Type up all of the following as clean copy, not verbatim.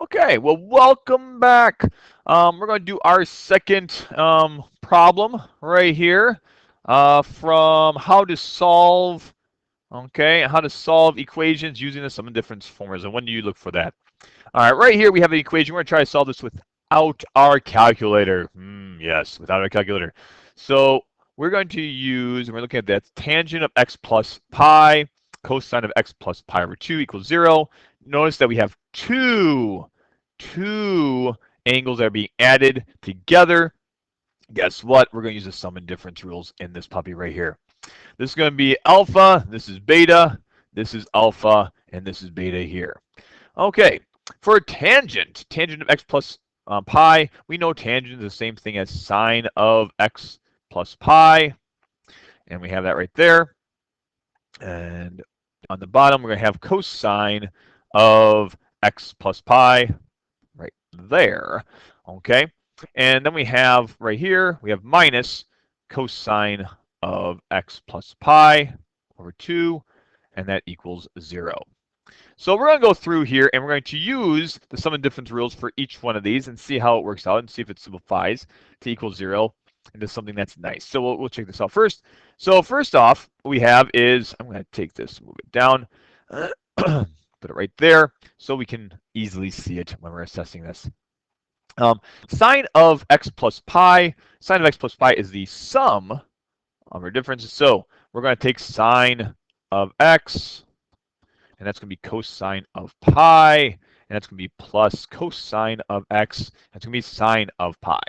Okay, well, welcome back. We're going to do our second problem right here from how to solve equations using the sum and difference formulas. And when do you look for that? All right, right here we have an equation. We're going to try to solve this without our calculator. Yes, without our calculator. So we're looking at that tangent of x plus pi, cosine of x plus pi over 2 equals 0. Notice that we have two angles that are being added together. Guess what? We're going to use the sum and difference rules in this puppy right here. This is going to be alpha, this is beta, this is alpha, and this is beta here. Okay, for a tangent of x plus pi, we know tangent is the same thing as sine of x plus pi, and we have that right there. And on the bottom, we're going to have cosine of x plus pi right there, okay? And then we have right here, we have minus cosine of x plus pi over 2, and that equals 0. So we're going to go through here and we're going to use the sum and difference rules for each one of these and see how it works out and see if it simplifies to equal 0 into something that's nice. So we'll check this out first. So first off, what we have is, I'm going to take this, move it down, put it right there so we can easily see it when we're assessing this. Sine of x plus pi is the sum of our differences. So we're going to take sine of x, and that's going to be cosine of pi, and that's going to be plus cosine of x. That's going to be sine of pi.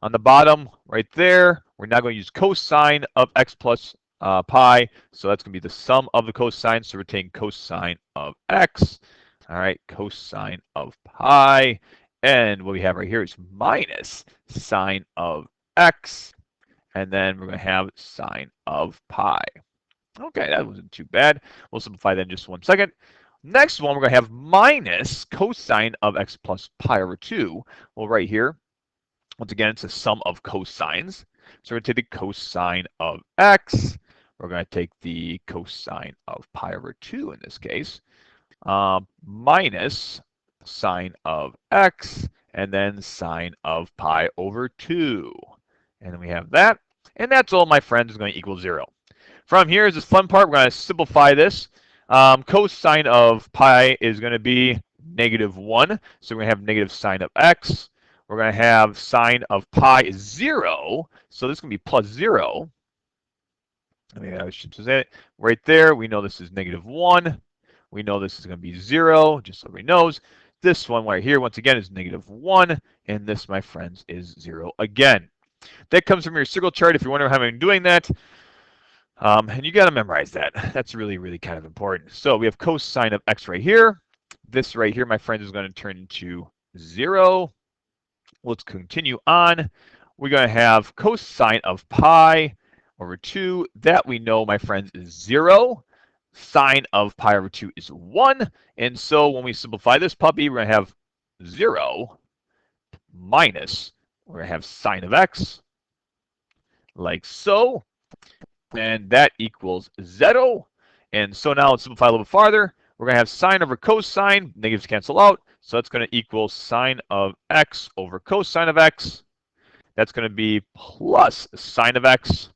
On the bottom right there, we're now going to use cosine of x plus pi, so that's going to be the sum of the cosine, so we're taking cosine of x, all right, cosine of pi, and what we have right here is minus sine of x, and then we're going to have sine of pi. Okay, that wasn't too bad. We'll simplify that in just 1 second. Next one, we're going to have minus cosine of x plus pi over 2. Well, right here, once again, it's a sum of cosines. So we're going to take the cosine of x. We're going to take the cosine of pi over 2 in this case, minus sine of x, and then sine of pi over 2. And then we have that. And that's all, my friends, is going to equal 0. From here is this fun part. We're going to simplify this. Cosine of pi is going to be -1. So we're going to have negative sine of x. We're going to have sine of pi is 0. So this is going to be plus 0. Maybe I should say it right there. We know this is -1. We know this is going to be 0, just so everybody knows. This one right here, once again, is -1. And this, my friends, is 0 again. That comes from your circle chart. If you're wondering how I'm doing that, and you got to memorize that. That's really, really kind of important. So we have cosine of x right here. This right here, my friends, is going to turn into 0. Let's continue on. We're going to have cosine of pi over 2. That we know, my friends, is 0. Sine of pi over 2 is 1. And so when we simplify this puppy, we're going to have 0 minus, we're going to have sine of x, like so. And that equals 0. And so now let's simplify a little bit farther. We're going to have sine over cosine. Negatives cancel out. So that's going to equal sine of x over cosine of x. That's going to be plus sine of x.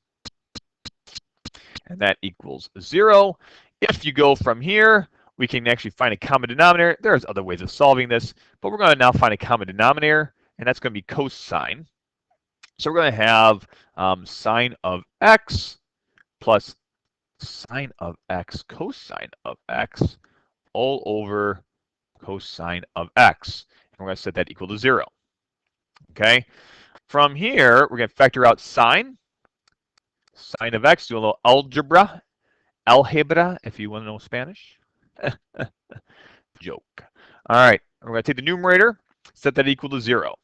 And that equals 0. If you go from here, we can actually find a common denominator. There's other ways of solving this, but we're going to now find a common denominator, and that's going to be cosine. So we're going to have sine of x plus sine of x cosine of x all over cosine of x. And we're going to set that equal to 0. Okay. From here, we're going to factor out sine of x, do a little algebra, if you want to know Spanish. Joke. All right. We're going to take the numerator, set that equal to 0.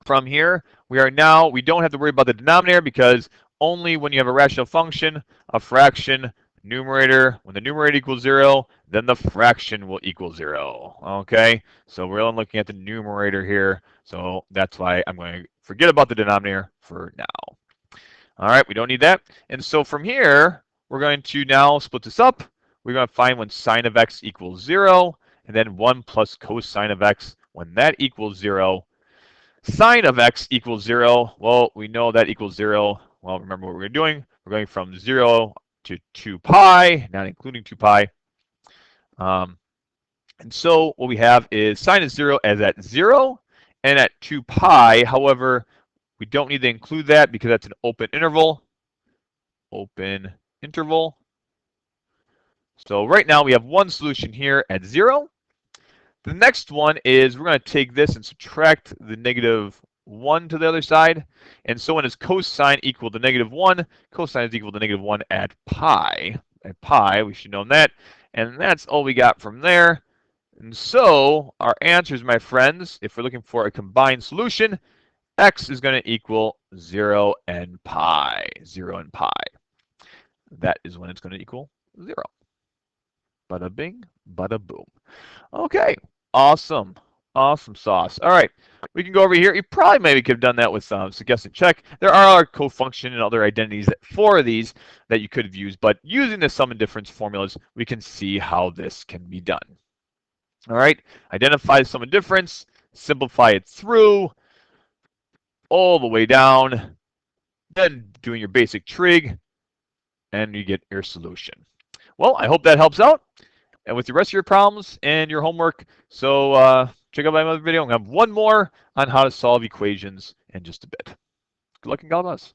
From here, we don't have to worry about the denominator because only when you have a rational function, a fraction, numerator, when the numerator equals 0, then the fraction will equal 0. Okay, so we're only looking at the numerator here, so that's why I'm going to forget about the denominator for now. All right, we don't need that. And so from here, we're going to now split this up. We're going to find when sine of x equals 0, and then 1 plus cosine of x when that equals 0. Sine of x equals 0. Well, we know that equals 0. Well, remember what we're doing. We're going from 0 to 2 pi, not including 2 pi. And so what we have is sine of 0 as at 0 and at 2 pi. However, we don't need to include that because that's an open interval. Open interval. So right now we have one solution here at 0. The next one is we're going to take this and subtract the negative 1 to the other side. And so when is cosine equal to negative 1? Cosine is equal to negative 1 at pi. At pi, we should know that. And that's all we got from there. And so our answers, my friends, if we're looking for a combined solution, x is going to equal 0 and pi. 0 and pi. That is when it's going to equal 0. Bada bing, bada boom. Okay, awesome. Awesome sauce. All right, we can go over here. You probably maybe could have done that with suggested check. There are other cofunction and other identities for these that you could have used, but using the sum and difference formulas, we can see how this can be done. All right, identify the sum and difference, simplify it through all the way down, then doing your basic trig, and you get your solution. Well, I hope that helps out and with the rest of your problems and your homework. So check out my other video. I'm going to have one more on how to solve equations in just a bit. Good luck and God bless.